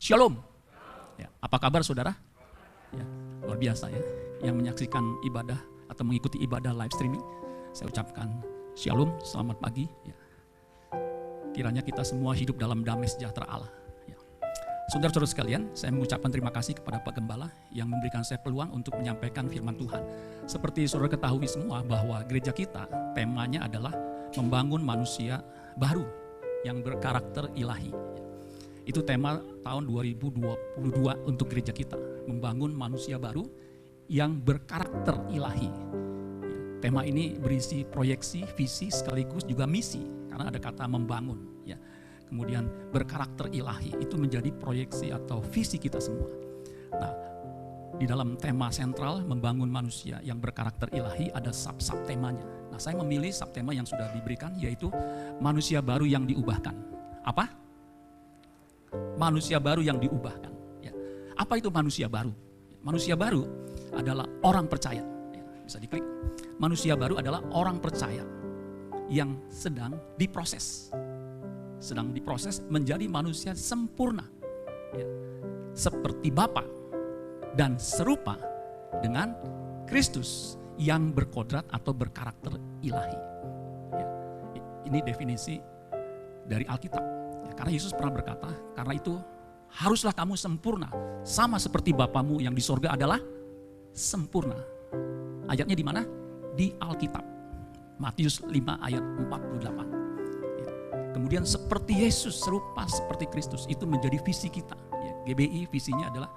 Shalom. Ya, apa kabar saudara? Ya, luar biasa ya. Yang menyaksikan ibadah atau mengikuti ibadah live streaming, saya ucapkan Shalom, selamat pagi. Ya. Kiranya kita semua hidup dalam damai sejahtera Allah. Ya. Saudara-saudara sekalian, saya mengucapkan terima kasih kepada Pak Gembala yang memberikan saya peluang untuk menyampaikan firman Tuhan. Seperti saudara ketahui semua bahwa gereja kita temanya adalah membangun manusia baru yang berkarakter ilahi. Itu tema tahun 2022 untuk gereja kita, membangun manusia baru yang berkarakter ilahi. Tema ini berisi proyeksi, visi sekaligus juga misi, karena ada kata membangun. Ya. Kemudian berkarakter ilahi itu menjadi proyeksi atau visi kita semua. Nah, di dalam tema sentral membangun manusia yang berkarakter ilahi ada sub-sub temanya. Nah, saya memilih sub-tema yang sudah diberikan yaitu manusia baru yang diubahkan. Apa? Manusia baru yang diubahkan. Ya. Apa itu manusia baru? Manusia baru adalah orang percaya. Ya, bisa diklik. Manusia baru adalah orang percaya yang sedang diproses. Sedang diproses menjadi manusia sempurna. Ya. Seperti Bapa dan serupa dengan Kristus yang berkodrat atau berkarakter ilahi. Ya. Ini definisi dari Alkitab. Karena Yesus pernah berkata, karena itu haruslah kamu sempurna. Sama seperti Bapamu yang di sorga adalah sempurna. Ayatnya di mana? Di Alkitab. Matius 5 ayat 48. Ya. Kemudian seperti Yesus, serupa seperti Kristus. Itu menjadi visi kita. Ya. GBI visinya adalah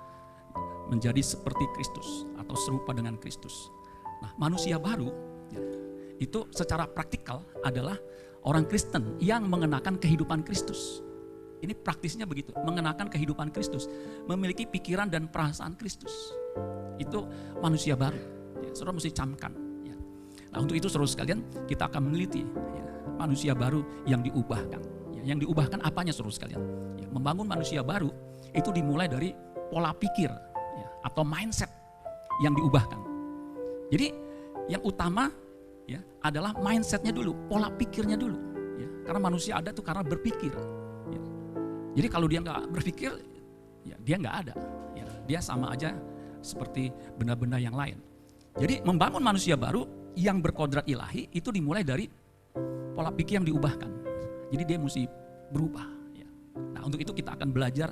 menjadi seperti Kristus atau serupa dengan Kristus. Nah, manusia baru ya, itu secara praktikal adalah orang Kristen yang mengenakan kehidupan Kristus. Ini praktisnya begitu, mengenakan kehidupan Kristus, memiliki pikiran dan perasaan Kristus. Itu manusia baru. Ya, saudara mesti camkan. Ya. Nah, untuk itu saudara sekalian kita akan meneliti ya, manusia baru yang diubahkan. Ya, yang diubahkan apanya saudara sekalian? Ya, membangun manusia baru itu dimulai dari pola pikir ya, atau mindset yang diubahkan. Jadi yang utama ya, adalah mindsetnya dulu, pola pikirnya dulu. Ya, karena manusia ada tuh karena berpikir. Ya. Jadi kalau dia nggak berpikir, ya dia nggak ada. Ya, dia sama aja seperti benda-benda yang lain. Jadi membangun manusia baru yang berkodrat ilahi itu dimulai dari pola pikir yang diubahkan. Jadi dia mesti berubah. Ya. Nah untuk itu kita akan belajar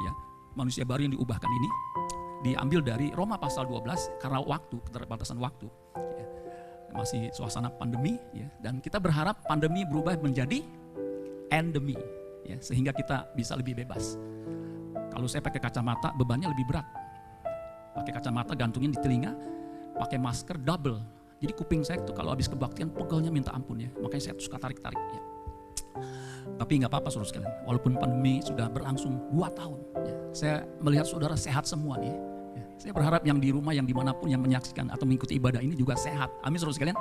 ya, manusia baru yang diubahkan ini diambil dari Roma pasal 12 karena waktu, keterbatasan waktu. Masih suasana pandemi ya, dan kita berharap pandemi berubah menjadi endemi ya, sehingga kita bisa lebih bebas. Kalau saya pakai kacamata bebannya lebih berat. Pakai kacamata gantungin di telinga, pakai masker double. Jadi kuping saya tuh kalau habis kebaktian pegelnya minta ampun ya. Makanya saya suka tarik-tarik ya. Tapi nggak apa-apa saudara sekalian. Walaupun pandemi sudah berlangsung 2 tahun ya, saya melihat saudara sehat semua nih. Saya berharap yang di rumah, yang dimanapun yang menyaksikan atau mengikuti ibadah ini juga sehat. Amin saudara sekalian.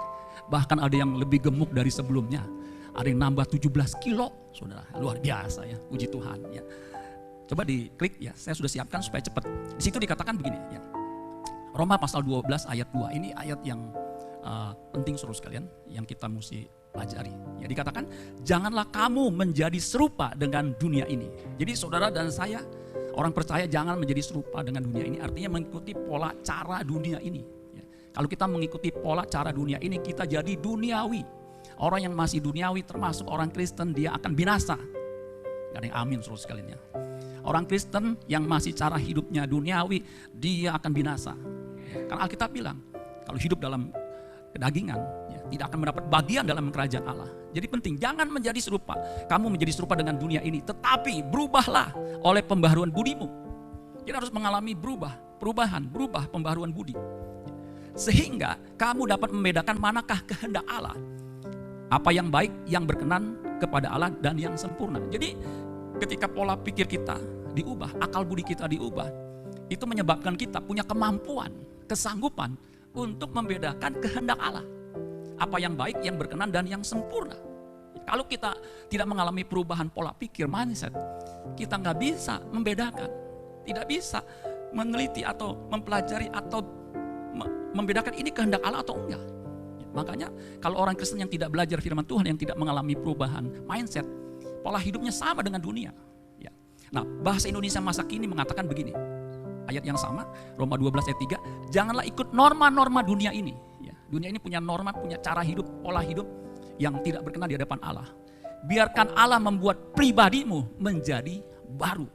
Bahkan ada yang lebih gemuk dari sebelumnya. Ada yang nambah 17 kilo, saudara. Luar biasa ya, puji Tuhan ya. Coba diklik ya, saya sudah siapkan supaya cepat. Di situ dikatakan begini ya. Roma pasal 12 ayat 2, ini ayat yang penting saudara sekalian, yang kita mesti pelajari. Ya dikatakan, janganlah kamu menjadi serupa dengan dunia ini. Jadi saudara dan saya, orang percaya jangan menjadi serupa dengan dunia ini, artinya mengikuti pola cara dunia ini. Ya. Kalau kita mengikuti pola cara dunia ini, kita jadi duniawi. Orang yang masih duniawi termasuk orang Kristen, dia akan binasa. Gak ada yang amin saudara sekalian ya. Orang Kristen yang masih cara hidupnya duniawi, dia akan binasa. Ya. Karena Alkitab bilang, kalau hidup dalam kedagingan, ya, tidak akan mendapat bagian dalam kerajaan Allah. Jadi penting, jangan menjadi serupa. Kamu menjadi serupa dengan dunia ini, tetapi berubahlah oleh pembaharuan budimu. Jadi harus mengalami berubah pembaharuan budi. Sehingga kamu dapat membedakan manakah kehendak Allah. Apa yang baik, yang berkenan kepada Allah dan yang sempurna. Jadi ketika pola pikir kita diubah, akal budi kita diubah, itu menyebabkan kita punya kemampuan, kesanggupan untuk membedakan kehendak Allah. Apa yang baik, yang berkenan dan yang sempurna. Kalau kita tidak mengalami perubahan pola pikir, mindset, kita nggak bisa membedakan. Tidak bisa meneliti atau mempelajari atau membedakan ini kehendak Allah atau enggak. Makanya kalau orang Kristen yang tidak belajar firman Tuhan, yang tidak mengalami perubahan mindset, pola hidupnya sama dengan dunia. Ya. Nah, bahasa Indonesia masa kini mengatakan begini. Ayat yang sama, Roma 12 ayat 3, janganlah ikut norma-norma dunia ini. Ya, dunia ini punya norma, punya cara hidup, pola hidup yang tidak berkenan di hadapan Allah. Biarkan Allah membuat pribadimu menjadi baru.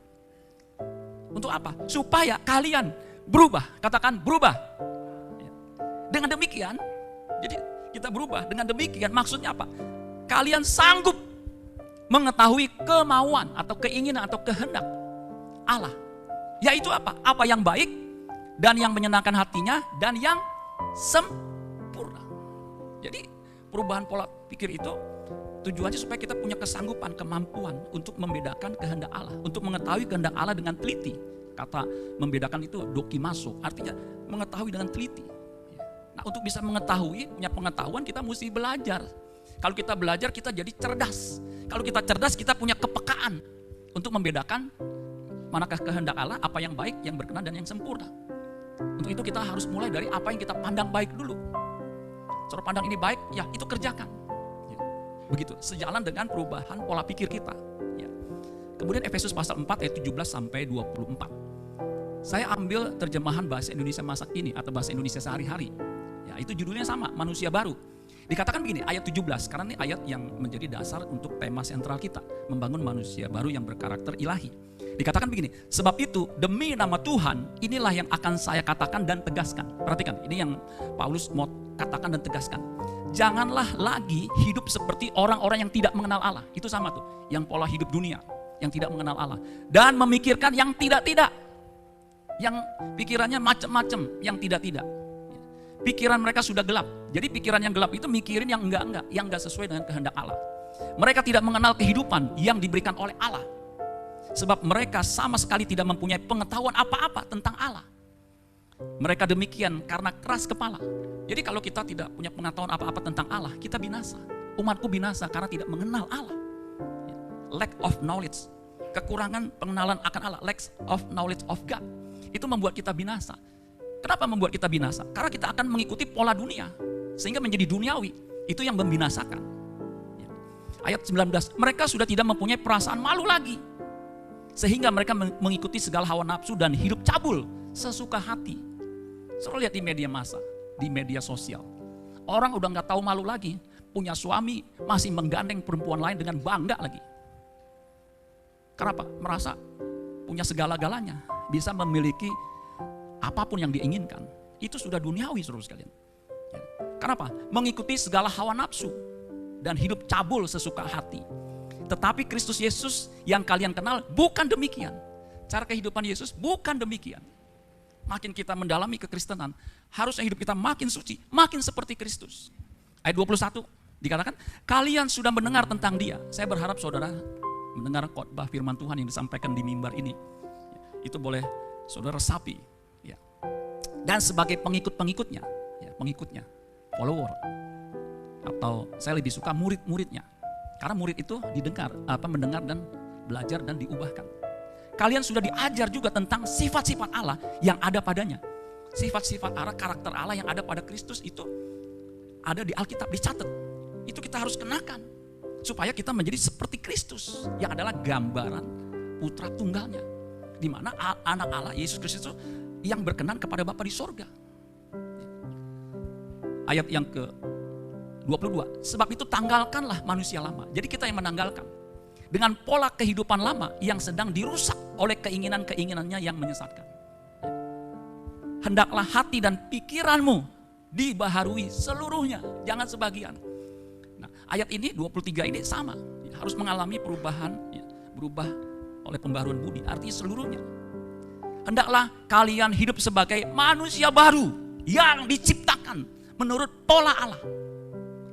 Untuk apa? Supaya kalian berubah. Katakan berubah. Dengan demikian, jadi kita berubah. Dengan demikian maksudnya apa? Kalian sanggup mengetahui kemauan atau keinginan atau kehendak Allah. Yaitu apa? Apa yang baik dan yang menyenangkan hatinya dan yang sempurna. Jadi perubahan pola pikir itu tujuannya supaya kita punya kesanggupan, kemampuan untuk membedakan kehendak Allah. Untuk mengetahui kehendak Allah dengan teliti. Kata membedakan itu dokimaso, artinya mengetahui dengan teliti. Nah, untuk bisa mengetahui, punya pengetahuan kita mesti belajar. Kalau kita belajar kita jadi cerdas. Kalau kita cerdas kita punya kepekaan untuk membedakan manakah kehendak Allah, apa yang baik, yang berkenan dan yang sempurna. Untuk itu kita harus mulai dari apa yang kita pandang baik dulu. Cara pandang ini baik, ya itu kerjakan. Begitu, sejalan dengan perubahan pola pikir kita. Kemudian Efesus pasal 4 ayat 17 sampai 24. Saya ambil terjemahan bahasa Indonesia masa kini atau bahasa Indonesia sehari-hari. Ya, itu judulnya sama, manusia baru. Dikatakan begini, ayat 17, karena ini ayat yang menjadi dasar untuk tema sentral kita, membangun manusia baru yang berkarakter ilahi. Dikatakan begini, sebab itu demi nama Tuhan, inilah yang akan saya katakan dan tegaskan. Perhatikan, ini yang Paulus mau katakan dan tegaskan. Janganlah lagi hidup seperti orang-orang yang tidak mengenal Allah. Itu sama tuh, yang pola hidup dunia, yang tidak mengenal Allah. Dan memikirkan yang tidak-tidak. Yang pikirannya macam-macam, yang tidak-tidak. Pikiran mereka sudah gelap. Jadi pikiran yang gelap itu mikirin yang enggak-enggak, yang enggak sesuai dengan kehendak Allah. Mereka tidak mengenal kehidupan yang diberikan oleh Allah. Sebab mereka sama sekali tidak mempunyai pengetahuan apa-apa tentang Allah. Mereka demikian karena keras kepala. Jadi kalau kita tidak punya pengetahuan apa-apa tentang Allah, kita binasa. Umatku binasa karena tidak mengenal Allah. Lack of knowledge. Kekurangan pengenalan akan Allah. Lack of knowledge of God. Itu membuat kita binasa. Kenapa membuat kita binasa? Karena kita akan mengikuti pola dunia. Sehingga menjadi duniawi. Itu yang membinasakan. Ayat 19. Mereka sudah tidak mempunyai perasaan malu lagi. Sehingga mereka mengikuti segala hawa nafsu dan hidup cabul. Sesuka hati. Selalu lihat di media massa. Di media sosial. Orang udah gak tahu malu lagi. Punya suami masih menggandeng perempuan lain dengan bangga lagi. Kenapa? Merasa punya segala-galanya. Bisa memiliki apapun yang diinginkan. Itu sudah duniawi saudara sekalian. Kenapa? Mengikuti segala hawa nafsu dan hidup cabul sesuka hati. Tetapi Kristus Yesus yang kalian kenal bukan demikian. Cara kehidupan Yesus bukan demikian. Makin kita mendalami kekristenan, harusnya hidup kita makin suci, makin seperti Kristus. Ayat 21 dikatakan, kalian sudah mendengar tentang Dia. Saya berharap saudara mendengar khotbah firman Tuhan yang disampaikan di mimbar ini. Itu boleh saudara resapi. Dan sebagai pengikut-pengikutnya, pengikutnya, follower, atau saya lebih suka murid-muridnya, karena murid itu mendengar dan belajar dan diubahkan. Kalian sudah diajar juga tentang sifat-sifat Allah yang ada padanya. Sifat-sifat Allah, karakter Allah yang ada pada Kristus itu ada di Alkitab, dicatat. Itu kita harus kenakan supaya kita menjadi seperti Kristus yang adalah gambaran putra tunggalnya, di mana anak Allah Yesus Kristus itu yang berkenan kepada Bapa di sorga. Ayat yang ke-22. Sebab itu tanggalkanlah manusia lama. Jadi kita yang menanggalkan. Dengan pola kehidupan lama yang sedang dirusak oleh keinginan-keinginannya yang menyesatkan. Hendaklah hati dan pikiranmu dibaharui seluruhnya. Jangan sebagian. Nah, ayat ini 23 ini sama. Harus mengalami perubahan. Berubah oleh pembaharuan budi. Artinya seluruhnya. Hendaklah kalian hidup sebagai manusia baru yang diciptakan menurut pola Allah.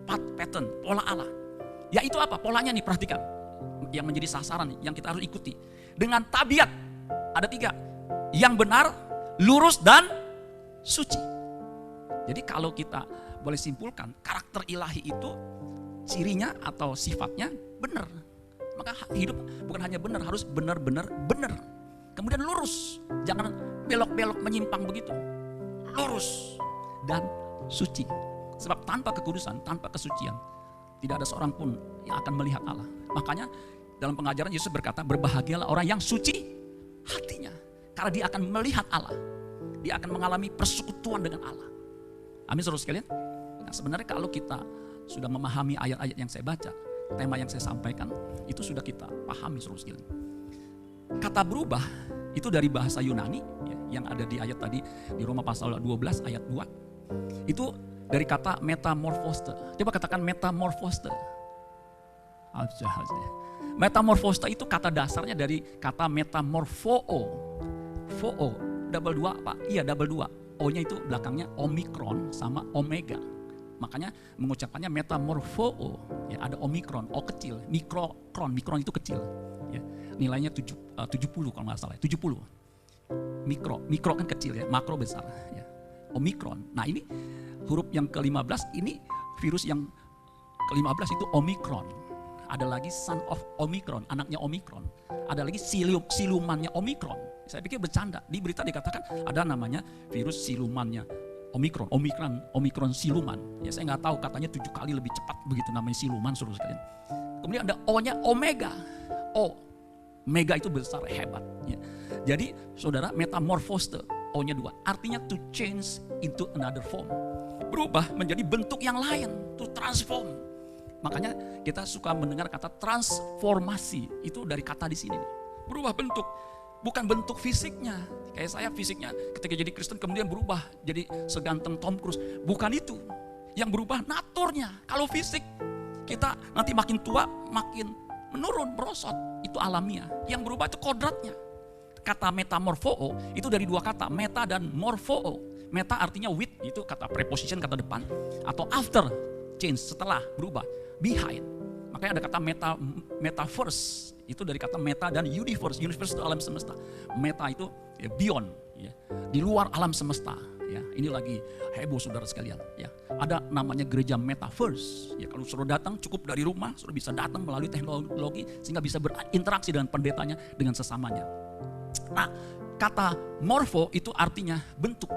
Pattern, pola Allah. Yaitu apa? Polanya nih, perhatikan. Yang menjadi sasaran, yang kita harus ikuti. Dengan tabiat, ada 3. Yang benar, lurus, dan suci. Jadi kalau kita boleh simpulkan, karakter ilahi itu cirinya atau sifatnya benar. Maka hidup bukan hanya benar, harus benar-benar benar. Kemudian lurus, jangan belok-belok menyimpang begitu. Lurus dan suci. Sebab tanpa kekudusan, tanpa kesucian, tidak ada seorang pun yang akan melihat Allah. Makanya dalam pengajaran Yesus berkata, berbahagialah orang yang suci hatinya. Karena dia akan melihat Allah. Dia akan mengalami persekutuan dengan Allah. Amin saudara sekalian. Nah, sebenarnya kalau kita sudah memahami ayat-ayat yang saya baca, tema yang saya sampaikan, itu sudah kita pahami saudara sekalian. Kata berubah itu dari bahasa Yunani ya, yang ada di ayat tadi di Roma pasal 12 ayat 2. Itu dari kata metamorphose. Coba katakan metamorphose. Metamorphose itu kata dasarnya dari kata metamorphoo. Foo, double 2 Pak? Iya double 2. O-nya itu belakangnya omikron sama omega. Makanya mengucapkannya metamorphoo. Ya, ada omikron, O kecil, mikron itu kecil. Ya, nilainya 70 kalau nggak salah, 70. Mikro kan kecil ya, makro besar. Ya. Omikron. Nah ini huruf yang ke-15 ini virus yang ke-15 itu omikron. Ada lagi son of omikron, anaknya omikron. Ada lagi silumannya omikron. Saya pikir bercanda. Di berita dikatakan ada namanya virus silumannya omikron siluman. Ya saya nggak tahu, katanya 7 kali lebih cepat begitu namanya siluman saudara sekalian. Kemudian ada O-nya omega. Mega itu besar, hebat. Ya. Jadi saudara, metamorphose, O-nya 2. Artinya to change into another form. Berubah menjadi bentuk yang lain, to transform. Makanya kita suka mendengar kata transformasi, itu dari kata di sini. Berubah bentuk, bukan bentuk fisiknya. Kayak saya fisiknya ketika jadi Kristen kemudian berubah jadi seganteng Tom Cruise. Bukan itu. Yang berubah naturnya. Kalau fisik kita nanti makin tua makin menurun, merosot. Itu alamiah. Yang berubah itu kodratnya. Kata metamorphoo itu dari 2 kata, meta dan morphoo. Meta artinya with, itu kata preposition, kata depan. Atau after, change, setelah, berubah. Behind. Makanya ada kata metaverse. Itu dari kata meta dan universe. Universe itu alam semesta. Meta itu ya, beyond, ya, di luar alam semesta. Ya, ini lagi heboh saudara sekalian. Ya, ada namanya gereja metaverse. Ya, kalau saudara datang cukup dari rumah, saudara bisa datang melalui teknologi sehingga bisa berinteraksi dengan pendetanya, dengan sesamanya. Nah, kata morpho itu artinya bentuk.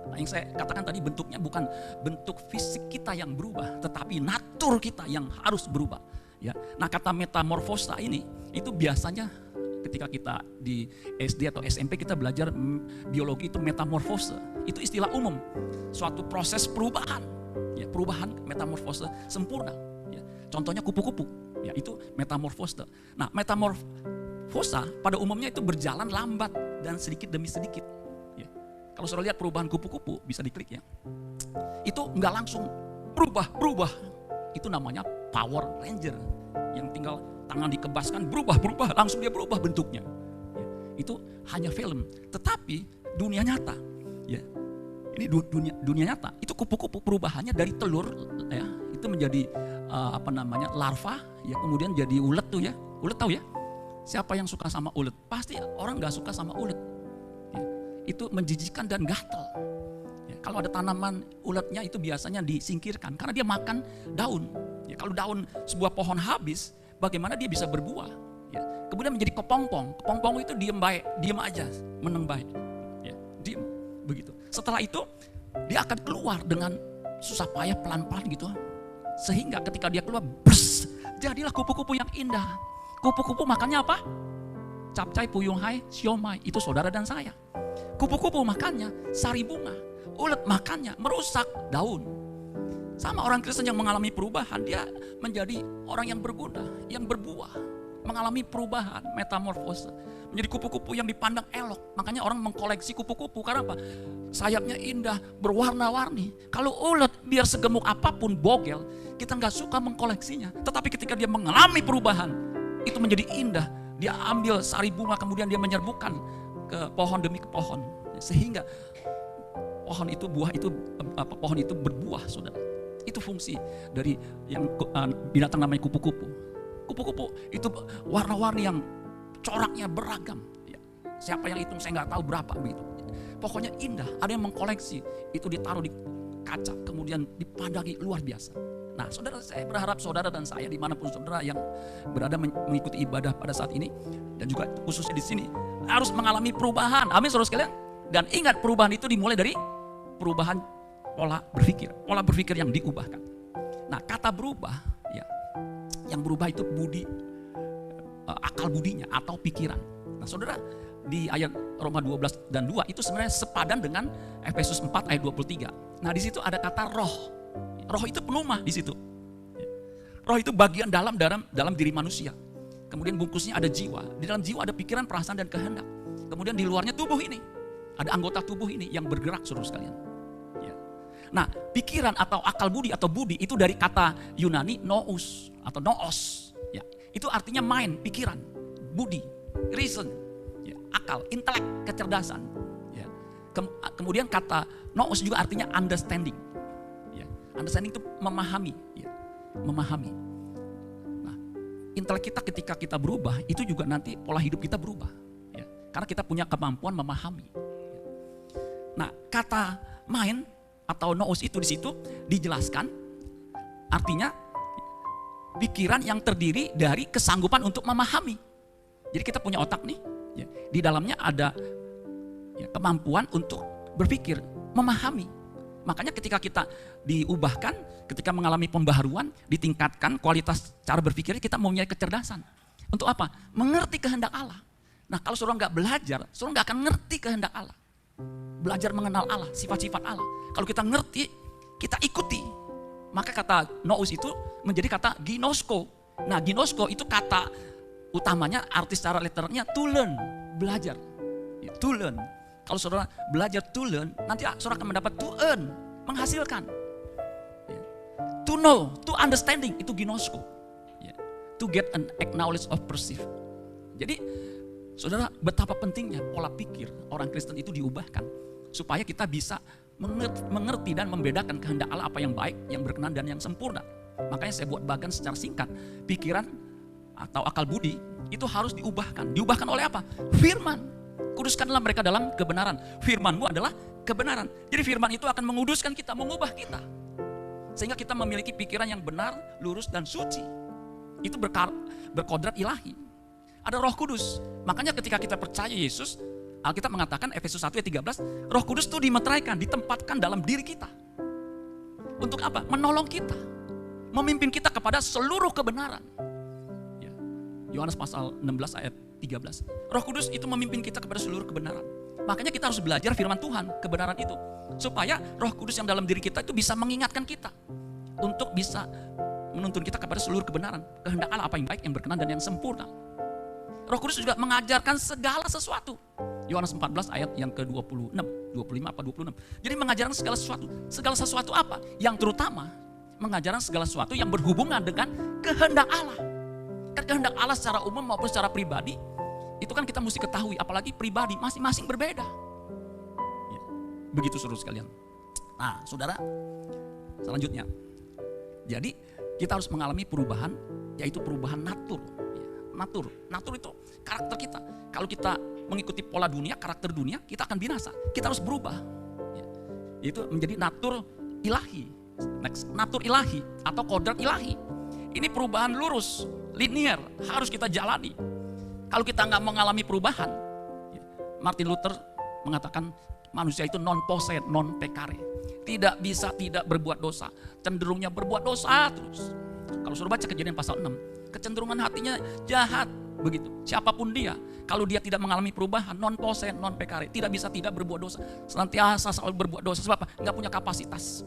Nah, yang saya katakan tadi bentuknya bukan bentuk fisik kita yang berubah, tetapi natur kita yang harus berubah. Ya, nah kata metamorfosa ini itu biasanya ketika kita di SD atau SMP kita belajar biologi itu metamorfose. Itu istilah umum, suatu proses perubahan. Ya, perubahan metamorfose sempurna. Ya, contohnya kupu-kupu. Ya, itu metamorfose. Nah, metamorfosa pada umumnya itu berjalan lambat dan sedikit demi sedikit. Ya. Kalau sudah lihat perubahan kupu-kupu bisa diklik ya. Itu nggak langsung berubah. Itu namanya Power Ranger yang tinggal tangan dikebaskan berubah, langsung dia berubah bentuknya. Ya, itu hanya film, tetapi dunia nyata. Ya, ini dunia nyata. Itu kupu-kupu perubahannya dari telur, ya, itu menjadi larva, ya, kemudian jadi ulet tuh ya. Ulet tahu ya? Siapa yang suka sama ulet? Pasti orang nggak suka sama ulet. Ya, itu menjijikkan dan gatal. Ya, kalau ada tanaman uletnya itu biasanya disingkirkan karena dia makan daun. Ya, kalau daun sebuah pohon habis, bagaimana dia bisa berbuah? Ya, kemudian menjadi kepompong. Kepompong itu diam aja, meneng baik. Ya, diam begitu. Setelah itu dia akan keluar dengan susah payah pelan-pelan gitu. Sehingga ketika dia keluar, jadilah kupu-kupu yang indah. Kupu-kupu makannya apa? Capcay, puyung hai, siomay. Itu saudara dan saya. Kupu-kupu makannya sari bunga. Ulet makannya merusak daun. Sama orang Kristen yang mengalami perubahan, dia menjadi orang yang berguna, yang berbuah, mengalami perubahan, metamorfose, menjadi kupu-kupu yang dipandang elok. Makanya orang mengkoleksi kupu-kupu karena apa? Sayapnya indah, berwarna-warni. Kalau ulet biar segemuk apapun bogel, kita nggak suka mengkoleksinya. Tetapi ketika dia mengalami perubahan, itu menjadi indah. Dia ambil sari bunga, kemudian dia menyerbukan ke pohon demi ke pohon, sehingga pohon itu berbuah, saudara. Itu fungsi dari yang binatang namanya kupu-kupu. Kupu-kupu itu warna-warni yang coraknya beragam. Ya. Siapa yang hitung saya nggak tahu berapa begitu. Pokoknya indah. Ada yang mengkoleksi, itu ditaruh di kaca, kemudian dipandangi luar biasa. Nah, saudara, saya berharap saudara dan saya dimanapun saudara yang berada mengikuti ibadah pada saat ini dan juga khususnya di sini harus mengalami perubahan. Amin, saudara sekalian. Dan ingat, perubahan itu dimulai dari perubahan pola berpikir yang diubahkan. Nah, kata berubah, ya, yang berubah itu budi, akal budinya atau pikiran. Nah saudara, di ayat Roma 12 dan 2 itu sebenarnya sepadan dengan Efesus 4 ayat 23. Nah di situ ada kata roh. Roh itu pneuma di situ. Roh itu bagian dalam diri manusia. Kemudian bungkusnya ada jiwa. Di dalam jiwa ada pikiran, perasaan, dan kehendak. Kemudian di luarnya tubuh ini. Ada anggota tubuh ini yang bergerak, saudara sekalian. Ya. Nah, pikiran atau akal budi atau budi itu dari kata Yunani nous atau noos. Ya. Itu artinya mind, pikiran, budi, reason, ya. Akal, intelek, kecerdasan. Ya. Kemudian kata nous juga artinya understanding. Ya. Understanding itu memahami. Ya. Memahami. Nah, intelek kita ketika kita berubah, itu juga nanti pola hidup kita berubah. Ya. Karena kita punya kemampuan memahami. Nah, kata mind atau nous itu di situ dijelaskan artinya pikiran yang terdiri dari kesanggupan untuk memahami. Jadi kita punya otak nih, ya, di dalamnya ada ya, kemampuan untuk berpikir, memahami. Makanya ketika kita diubahkan, ketika mengalami pembaharuan, ditingkatkan kualitas cara berpikirnya, kita mempunyai kecerdasan. Untuk apa? Mengerti kehendak Allah. Nah kalau saudara nggak belajar, saudara nggak akan ngerti kehendak Allah. Belajar mengenal Allah, sifat-sifat Allah. Kalau kita ngerti, kita ikuti. Maka kata nous itu menjadi kata ginosko. Nah ginosko itu kata utamanya, arti secara letternya to learn, belajar. To learn. Kalau saudara belajar to learn, nanti saudara akan mendapat to earn, menghasilkan. To know, to understanding, itu ginosko. To get an acknowledge of perceive. Jadi saudara, betapa pentingnya pola pikir orang Kristen itu diubahkan. Supaya kita bisa mengerti dan membedakan kehendak Allah, apa yang baik, yang berkenan, dan yang sempurna. Makanya saya buat bagian secara singkat. Pikiran atau akal budi itu harus diubahkan. Diubahkan oleh apa? Firman. Kuduskanlah mereka dalam kebenaran. Firman-Mu adalah kebenaran. Jadi firman itu akan menguduskan kita, mengubah kita. Sehingga kita memiliki pikiran yang benar, lurus, dan suci. Itu berkodrat ilahi. Ada Roh Kudus. Makanya ketika kita percaya Yesus, Alkitab mengatakan Efesus 1 ayat 13, Roh Kudus itu dimeteraikan, ditempatkan dalam diri kita. Untuk apa? Menolong kita. Memimpin kita kepada seluruh kebenaran. Yohanes pasal 16 ayat 13. Roh Kudus itu memimpin kita kepada seluruh kebenaran. Makanya kita harus belajar firman Tuhan, kebenaran itu. Supaya Roh Kudus yang dalam diri kita itu bisa mengingatkan kita. Untuk bisa menuntun kita kepada seluruh kebenaran. Kehendak Allah, apa yang baik, yang berkenan, dan yang sempurna. Roh Kudus juga mengajarkan segala sesuatu. Yohanes 14 ayat yang ke-26, 25 apa 26. Jadi mengajarkan segala sesuatu. Segala sesuatu apa? Yang terutama mengajarkan segala sesuatu yang berhubungan dengan kehendak Allah. Kan kehendak Allah secara umum maupun secara pribadi, itu kan kita mesti ketahui, apalagi pribadi masing-masing berbeda. Ya, begitu saudara sekalian. Nah saudara, selanjutnya. Jadi kita harus mengalami perubahan, yaitu perubahan natur. Natur itu karakter kita. Kalau kita mengikuti pola dunia, karakter dunia, kita akan binasa. Kita harus berubah. Yaitu menjadi natur ilahi. Natur ilahi atau kodrat ilahi. Ini perubahan lurus, linear, harus kita jalani. Kalau kita nggak mengalami perubahan, Martin Luther mengatakan manusia itu non posse, non peccare. Tidak bisa tidak berbuat dosa, cenderungnya berbuat dosa terus. Kalau suruh baca Kejadian pasal 6, kecenderungan hatinya jahat, begitu. Siapapun dia, kalau dia tidak mengalami perubahan, non posse, non peccare, tidak bisa tidak berbuat dosa. Senantiasa selalu berbuat dosa, sebab apa? Nggak punya kapasitas.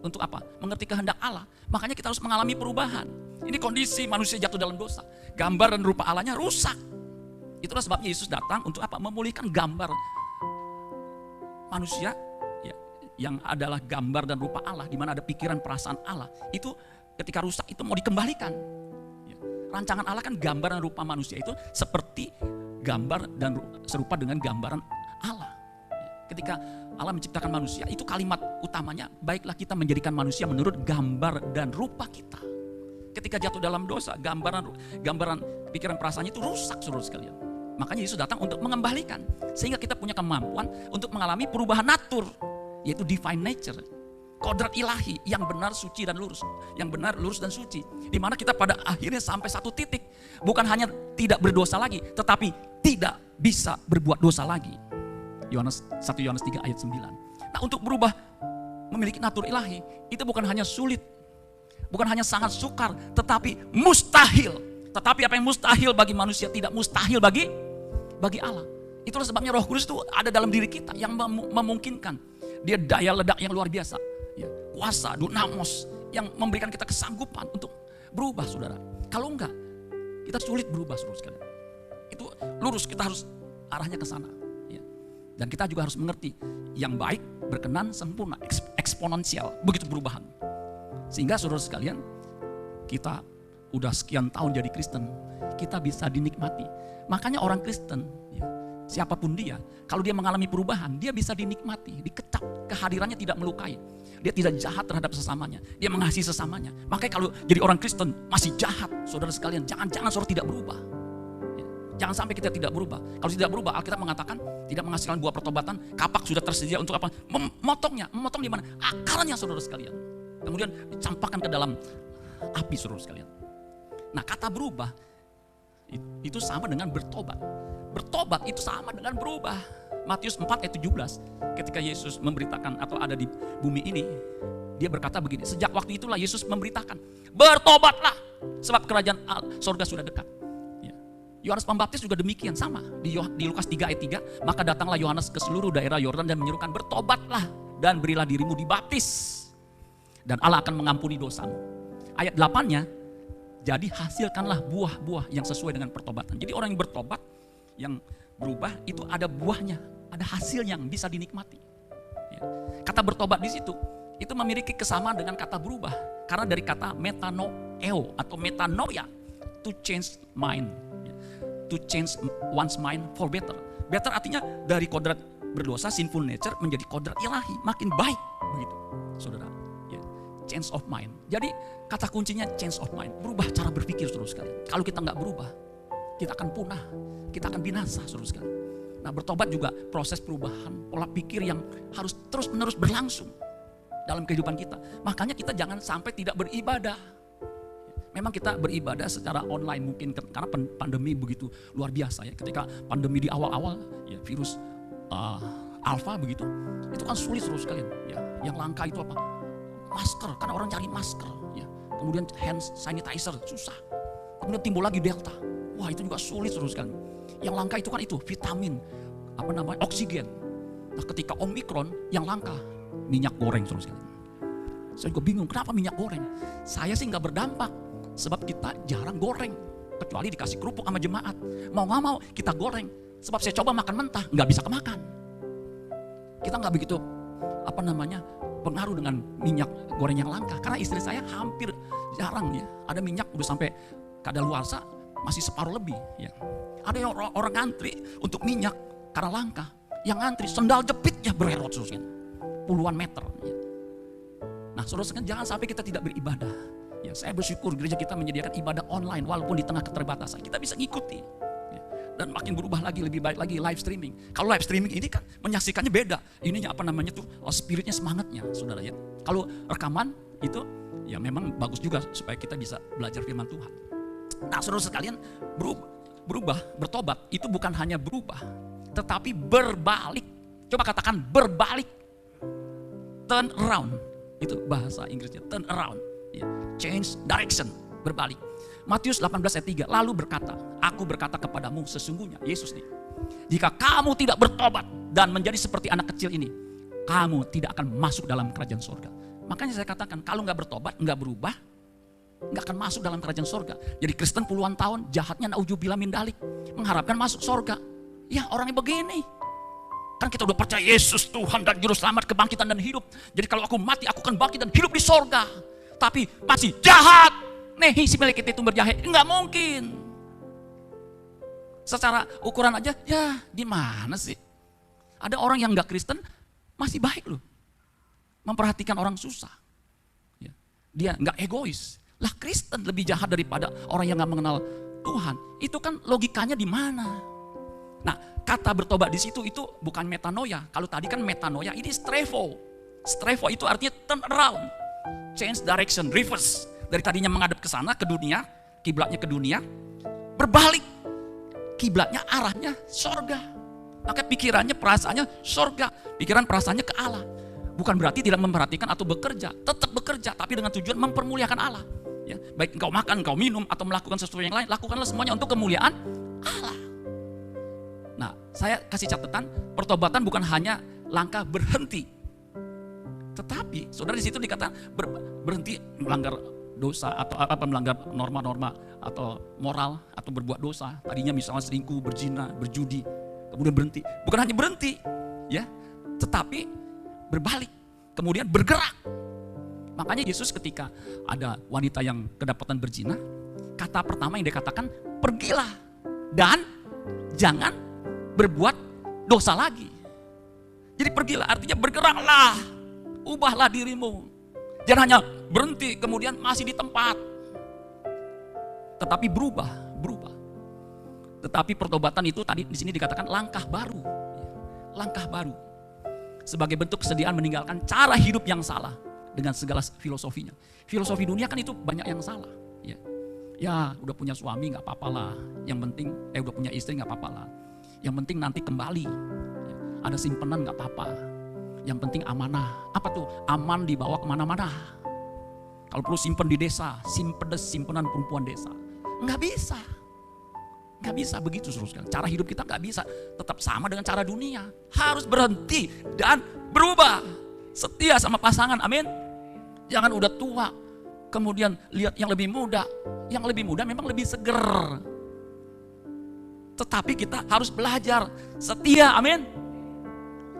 Untuk apa? Mengerti kehendak Allah. Makanya kita harus mengalami perubahan. Ini kondisi manusia jatuh dalam dosa. Gambar dan rupa Allahnya rusak. Itulah sebabnya Yesus datang untuk apa? Memulihkan gambar manusia ya, yang adalah gambar dan rupa Allah, di mana ada pikiran perasaan Allah. Itu ketika rusak itu mau dikembalikan. Ya. Rancangan Allah kan gambar dan rupa manusia itu seperti gambar dan serupa dengan gambaran Allah. Ketika Allah menciptakan manusia, itu kalimat utamanya, baiklah kita menjadikan manusia menurut gambar dan rupa kita. Ketika jatuh dalam dosa, gambaran pikiran perasaannya itu rusak saudara sekalian. Makanya Yesus datang untuk mengembalikan, sehingga kita punya kemampuan untuk mengalami perubahan natur, yaitu divine nature, kodrat ilahi yang benar, suci dan lurus, yang benar, lurus dan suci. Di mana kita pada akhirnya sampai satu titik, bukan hanya tidak berdosa lagi, tetapi tidak bisa berbuat dosa lagi. 1 Yohanes 3 ayat 9. Nah, untuk berubah memiliki natur ilahi itu bukan hanya sulit, bukan hanya sangat sukar, tetapi mustahil. Tetapi apa yang mustahil bagi manusia tidak mustahil bagi Allah. Itulah sebabnya Roh Kudus itu ada dalam diri kita yang memungkinkan. Dia daya ledak yang luar biasa, ya, kuasa, dunamos yang memberikan kita kesanggupan untuk berubah, saudara. Kalau enggak, kita sulit berubah, saudara sekalian. Itu lurus, kita harus arahnya ke sana. Ya. Dan kita juga harus mengerti yang baik, berkenan, sempurna, eksponensial, begitu perubahan. Sehingga saudara sekalian, kita udah sekian tahun jadi Kristen, kita bisa dinikmati. Makanya orang Kristen, ya, siapapun dia, kalau dia mengalami perubahan, dia bisa dinikmati, dikecap, kehadirannya tidak melukai. Dia tidak jahat terhadap sesamanya, dia mengasihi sesamanya. Makanya kalau jadi orang Kristen masih jahat, saudara sekalian, jangan saudara tidak berubah. Ya, jangan sampai kita tidak berubah. Kalau tidak berubah, Alkitab mengatakan tidak menghasilkan buah pertobatan, kapak sudah tersedia untuk apa? Memotong di mana? Akarnya, saudara sekalian. Kemudian dicampakkan ke dalam api, saudara sekalian. Nah, kata berubah itu sama dengan bertobat. Bertobat itu sama dengan berubah. Matius 4 ayat 17, ketika Yesus memberitakan atau ada di bumi ini, dia berkata begini, sejak waktu itulah Yesus memberitakan, bertobatlah sebab kerajaan sorga sudah dekat. Ya. Yohanes Pembaptis juga demikian, sama di Lukas 3 ayat 3, maka datanglah Yohanes ke seluruh daerah Yordan dan menyerukan, bertobatlah dan berilah dirimu dibaptis dan Allah akan mengampuni dosamu. Ayat 8-nya, jadi hasilkanlah buah-buah yang sesuai dengan pertobatan. Jadi orang yang bertobat, yang berubah itu ada buahnya, ada hasil yang bisa dinikmati. Ya. Kata bertobat di situ itu memiliki kesamaan dengan kata berubah, karena dari kata metanoeo atau metanoia, to change mind, to change one's mind for better. Better artinya dari kodrat berdosa, sinful nature menjadi kodrat ilahi, makin baik begitu, saudara. Ya. Change of mind. Jadi kata kuncinya change of mind, berubah cara berpikir, saudara sekalian. Kalau kita nggak berubah, kita akan punah, kita akan binasa, saudara sekalian. Nah, bertobat juga proses perubahan pola pikir yang harus terus-menerus berlangsung dalam kehidupan kita. Makanya kita jangan sampai tidak beribadah. Memang kita beribadah secara online mungkin karena pandemi begitu luar biasa ya. Ketika pandemi di awal-awal ya, virus alpha begitu, itu kan sulit, saudara sekalian. Ya, yang langka itu apa? Masker, karena orang cari masker. Ya. Kemudian hand sanitizer susah. Kemudian timbul lagi delta. Wah, itu juga sulit, saudara sekalian. Yang langka itu kan itu vitamin, oksigen. Nah, ketika Omikron yang langka minyak goreng, saudara sekalian. Saya juga bingung kenapa minyak goreng. Saya sih nggak berdampak sebab kita jarang goreng, kecuali dikasih kerupuk sama jemaat. Mau nggak mau kita goreng. Sebab saya coba makan mentah nggak bisa kemakan. Kita nggak begitu pengaruh dengan minyak goreng yang langka. Karena istri saya hampir jarang ya ada minyak udah sampai kadaluarsa masih separuh lebih ya. Ada yang orang ngantri untuk minyak karena langka. Yang ngantri sendal jepitnya bererot, saudara, puluhan meter. Ya. Nah, saudara, jangan sampai kita tidak beribadah. Ya, saya bersyukur gereja kita menyediakan ibadah online walaupun di tengah keterbatasan. Kita bisa ngikuti. Ya. Dan makin berubah lagi, lebih baik lagi live streaming. Kalau live streaming ini kan menyaksikannya beda. Ininya spiritnya, semangatnya, saudara ya. Kalau rekaman itu ya memang bagus juga supaya kita bisa belajar firman Tuhan. Nah, saudara sekalian, bertobat itu bukan hanya berubah, tetapi berbalik. Coba katakan berbalik. Turn around. Itu bahasa Inggrisnya, turn around. Ya. Change direction, berbalik. Matius 18 ayat 3, lalu berkata, aku berkata kepadamu sesungguhnya, Yesus nih, jika kamu tidak bertobat dan menjadi seperti anak kecil ini, kamu tidak akan masuk dalam kerajaan surga. Makanya saya katakan, kalau nggak bertobat, nggak berubah, nggak akan masuk dalam kerajaan sorga. Jadi Kristen puluhan tahun, jahatnya na'udzubillah min dalik, mengharapkan masuk sorga. Ya, orangnya begini. Kan kita udah percaya Yesus Tuhan dan Juru Selamat, kebangkitan dan hidup. Jadi kalau aku mati, aku akan bangkit dan hidup di sorga. Tapi masih jahat. Nehi si milik itu berjahat. Nggak mungkin. Secara ukuran aja, ya gimana sih? Ada orang yang nggak Kristen, masih baik loh. Memperhatikan orang susah. Ya. Dia nggak egois. Lah, Kristen lebih jahat daripada orang yang gak mengenal Tuhan. Itu kan logikanya di mana? Nah, kata bertobat di situ itu bukan metanoia. Kalau tadi kan metanoia, ini strevo. Strevo itu artinya turn around, change direction, reverse. Dari tadinya menghadap ke sana, ke dunia, kiblatnya ke dunia, berbalik. Kiblatnya arahnya sorga. Maka pikirannya, perasaannya sorga. Pikiran perasaannya ke Allah. Bukan berarti tidak memperhatikan atau bekerja. Tetap bekerja, tapi dengan tujuan mempermuliakan Allah. Ya, baik engkau makan, engkau minum, atau melakukan sesuatu yang lain, lakukanlah semuanya untuk kemuliaan Allah. Nah, saya kasih catatan, pertobatan bukan hanya langkah berhenti. Tetapi, saudara, di situ dikatakan berhenti melanggar dosa atau apa, melanggar norma-norma atau moral atau berbuat dosa. Tadinya misalnya selingkuh, berzina, berjudi, kemudian berhenti. Bukan hanya berhenti, ya, tetapi berbalik, kemudian bergerak. Makanya Yesus ketika ada wanita yang kedapatan berzina, kata pertama yang dia katakan, pergilah dan jangan berbuat dosa lagi. Jadi pergilah artinya bergeraklah, ubahlah dirimu. Jangan hanya berhenti kemudian masih di tempat. Tetapi berubah. Tetapi pertobatan itu tadi di sini dikatakan langkah baru. Langkah baru. Sebagai bentuk kesediaan meninggalkan cara hidup yang salah. Dengan segala filosofinya. Filosofi dunia kan itu banyak yang salah. Ya udah punya suami gak apa-apa lah. Yang penting, udah punya istri gak apa-apa lah. Yang penting nanti kembali. Ada simpenan gak apa-apa. Yang penting amanah. Apa tuh? Aman dibawa kemana-mana. Kalau perlu simpen di desa, simpenan perempuan desa. Gak bisa. Gak bisa begitu seterusnya. Cara hidup kita gak bisa tetap sama dengan cara dunia. Harus berhenti dan berubah. Setia sama pasangan, amin. Jangan udah tua, kemudian lihat yang lebih muda. Yang lebih muda memang lebih seger. Tetapi kita harus belajar setia, amin.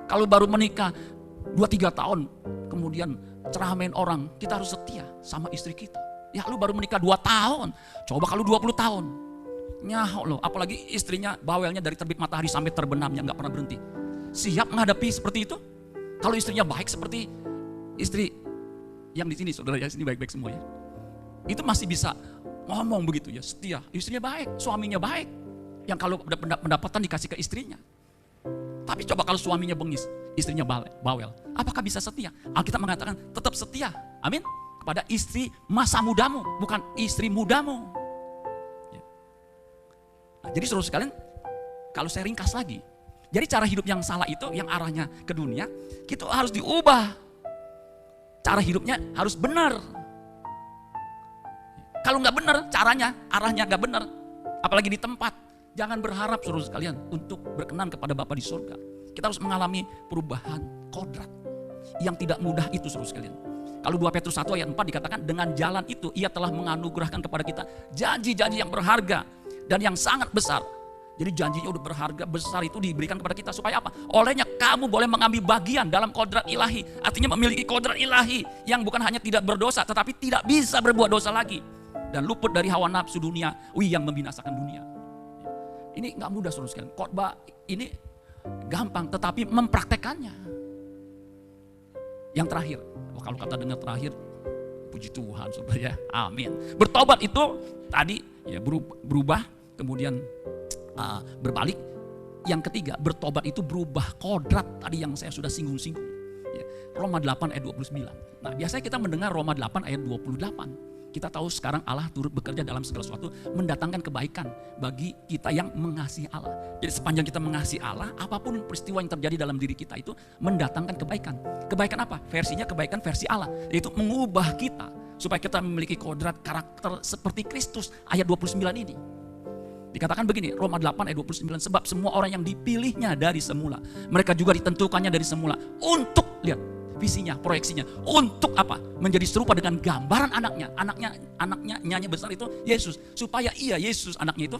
Kalau baru menikah 2-3 tahun, kemudian ceramain orang, kita harus setia sama istri kita. Ya lu baru menikah 2 tahun, coba kalau 20 tahun. Nyahok loh, apalagi istrinya bawelnya dari terbit matahari sampai terbenamnya, gak pernah berhenti. Siap menghadapi seperti itu? Kalau istrinya baik seperti istri yang di sini, saudara ya, sini baik-baik semua ya. Itu masih bisa ngomong begitu ya, setia. Istrinya baik, suaminya baik. Yang kalau pendapatan dikasih ke istrinya. Tapi coba kalau suaminya bengis, istrinya bawel. Apakah bisa setia? Alkitab mengatakan tetap setia, amin. Kepada istri masa mudamu, bukan istri mudamu. Ya. Nah, jadi saudara sekalian, kalau saya ringkas lagi. Jadi cara hidup yang salah itu, yang arahnya ke dunia, itu harus diubah. Cara hidupnya harus benar. Kalau nggak benar caranya, arahnya nggak benar, apalagi di tempat. Jangan berharap saudara sekalian untuk berkenan kepada Bapa di surga. Kita harus mengalami perubahan kodrat yang tidak mudah itu saudara sekalian. Kalau 2 Petrus 1 ayat 4 dikatakan dengan jalan itu ia telah menganugerahkan kepada kita janji-janji yang berharga dan yang sangat besar. Jadi janjinya udah berharga besar itu diberikan kepada kita supaya apa? Olehnya kamu boleh mengambil bagian dalam kodrat ilahi. Artinya memiliki kodrat ilahi yang bukan hanya tidak berdosa tetapi tidak bisa berbuat dosa lagi. Dan luput dari hawa nafsu dunia yang membinasakan dunia. Ini gak mudah saudara sekalian. Khotbah ini gampang tetapi mempraktekannya. Yang terakhir, kalau kata dengar terakhir, puji Tuhan saudara ya, amin. Bertobat itu tadi ya berubah kemudian berbalik. Yang ketiga, bertobat itu berubah kodrat tadi yang saya sudah singgung-singgung. Ya, Roma 8 ayat 29. Nah, biasanya kita mendengar Roma 8 ayat 28. Kita tahu sekarang Allah turut bekerja dalam segala sesuatu mendatangkan kebaikan bagi kita yang mengasihi Allah. Jadi sepanjang kita mengasihi Allah, apapun peristiwa yang terjadi dalam diri kita itu mendatangkan kebaikan. Kebaikan apa? Versinya kebaikan versi Allah, yaitu mengubah kita supaya kita memiliki kodrat karakter seperti Kristus. Ayat 29 ini. Dikatakan begini, Roma 8 ayat 29, sebab semua orang yang dipilihnya dari semula, mereka juga ditentukannya dari semula untuk, lihat visinya, proyeksinya, untuk apa? Menjadi serupa dengan gambaran anaknya nyanyi besar itu Yesus, supaya Yesus anaknya itu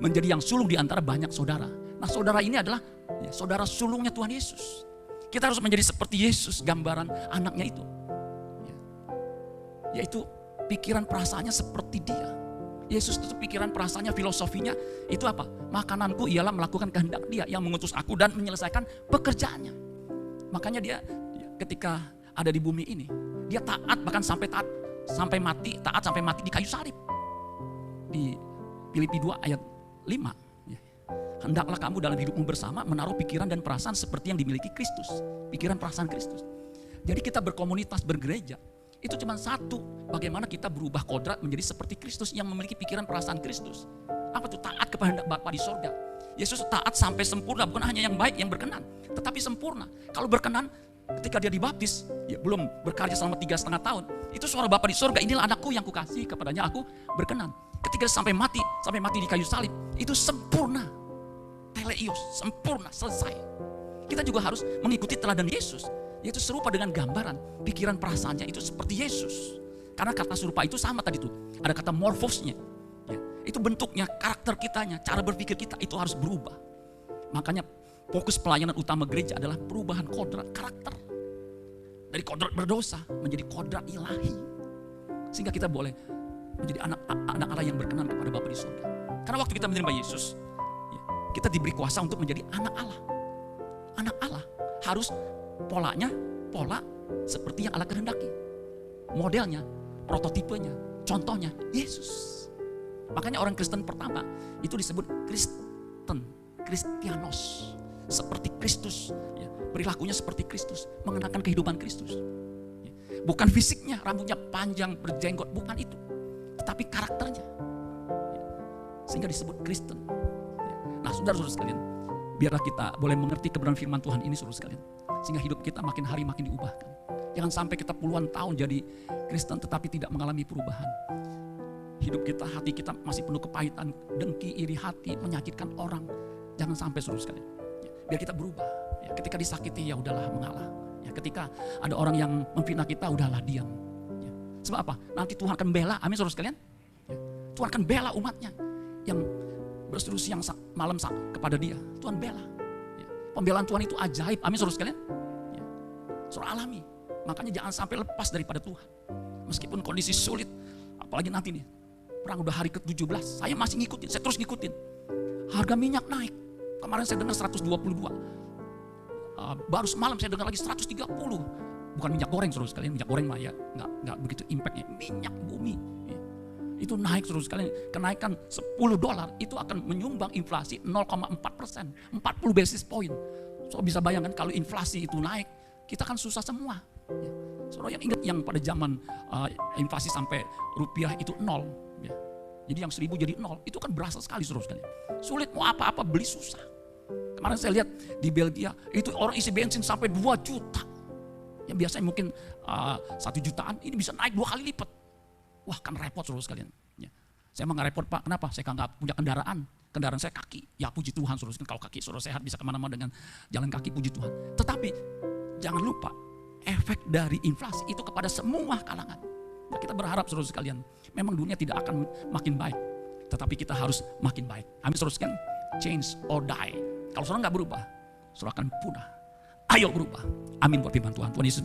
menjadi yang sulung di antara banyak saudara. Nah, saudara ini adalah saudara sulungnya Tuhan Yesus. Kita harus menjadi seperti Yesus, gambaran anaknya itu. Yaitu pikiran perasaannya seperti Dia. Yesus itu pikiran perasaannya, filosofinya itu apa? Makananku ialah melakukan kehendak Dia yang mengutus aku dan menyelesaikan pekerjaannya. Makanya Dia ketika ada di bumi ini, Dia taat bahkan sampai mati di kayu salib. Di Filipi 2 ayat 5. Hendaklah kamu dalam hidupmu bersama menaruh pikiran dan perasaan seperti yang dimiliki Kristus. Pikiran perasaan Kristus. Jadi kita berkomunitas, bergereja. Itu cuma satu, bagaimana kita berubah kodrat menjadi seperti Kristus yang memiliki pikiran perasaan Kristus. Apa tuh? Taat kepada kehendak Bapa di sorga. Yesus taat sampai sempurna, bukan hanya yang baik, yang berkenan, tetapi sempurna. Kalau berkenan, Ketika dia dibaptis, ya belum berkarya selama 3,5 tahun. Itu suara Bapa di surga, inilah anakku yang kukasihi, kepadanya aku berkenan. Ketika sampai mati di kayu salib, itu sempurna. Teleios, sempurna, selesai. Kita juga harus mengikuti teladan Yesus, yaitu serupa dengan gambaran, pikiran perasaannya itu seperti Yesus. Karena kata serupa itu sama tadi tuh, ada kata morfosnya. Ya, itu bentuknya, karakter kitanya, cara berpikir kita itu harus berubah. Makanya fokus pelayanan utama gereja adalah perubahan kodrat karakter. Dari kodrat berdosa menjadi kodrat ilahi. Sehingga kita boleh menjadi anak Allah yang berkenan kepada Bapa di surga. Karena waktu kita menerima Yesus, kita diberi kuasa untuk menjadi anak Allah. Anak Allah harus polanya, pola seperti yang Allah kehendaki. Modelnya, prototipenya, contohnya Yesus. Makanya orang Kristen pertama itu disebut Kristen, Kristianos. Seperti Kristus, ya, perilakunya seperti Kristus, mengenakan kehidupan Kristus. Ya. Bukan fisiknya, rambutnya panjang, berjenggot, bukan itu. Tetapi karakternya. Ya. Sehingga disebut Kristen. Ya. Nah, saudara-saudara sekalian, biarlah kita boleh mengerti kebenaran firman Tuhan ini, saudara sekalian. Sehingga hidup kita makin hari makin diubahkan. Jangan sampai kita puluhan tahun jadi Kristen tetapi tidak mengalami perubahan. Hidup kita, hati kita masih penuh kepahitan, dengki, iri hati, menyakitkan orang. Jangan sampai, saudara sekalian. Biar kita berubah. Ya, ketika disakiti ya udahlah mengalah. Ya, ketika ada orang yang memfitnah kita udahlah diam. Ya. Sebab apa? Nanti Tuhan akan bela. Amin saudara sekalian. Ya. Tuhan akan bela umatnya yang berseru siang malam kepada dia. Tuhan bela. Ya. Pembelaan Tuhan itu ajaib. Amin saudara sekalian. Ya. Saudara alami. Makanya jangan sampai lepas daripada Tuhan. Meskipun kondisi sulit. Apalagi nanti nih. Perang udah hari ke-17. Saya masih ngikutin. Saya terus ngikutin. Harga minyak naik. Kemarin saya dengar 122. Baru semalam saya dengar lagi 130. Bukan minyak goreng saudara sekalian. Minyak goreng mah ya nggak begitu impactnya. Minyak bumi. Ya. Itu naik saudara sekalian. Kenaikan $10 itu akan menyumbang inflasi 0,4%. 40 basis point. So bisa bayangkan kalau inflasi itu naik. Kita kan susah semua. Ya. Saudara yang ingat yang pada zaman inflasi sampai rupiah itu 0. Ya. Jadi yang 1000 jadi 0. Itu kan berasa sekali saudara sekalian. Sulit mau apa-apa beli susah. Kemarin saya lihat di Belgia itu orang isi bensin sampai 2 juta. Yang biasanya mungkin 1 jutaan ini bisa naik 2 kali lipat. Wah kan repot saudara sekalian. Ya. Saya emang gak repot Pak, kenapa? Saya nggak punya kendaraan. Kendaraan saya kaki. Ya puji Tuhan saudara sekalian. Kalau kaki saudara sehat bisa kemana-mana dengan jalan kaki puji Tuhan. Tetapi jangan lupa efek dari inflasi itu kepada semua kalangan. Nah, kita berharap saudara sekalian. Memang dunia tidak akan makin baik. Tetapi kita harus makin baik. Amin saudara sekalian. Change or die. Kalau saudara nggak berubah, saudara akan punah. Ayo berubah. Amin buat firman Tuhan. Tuhan Yesus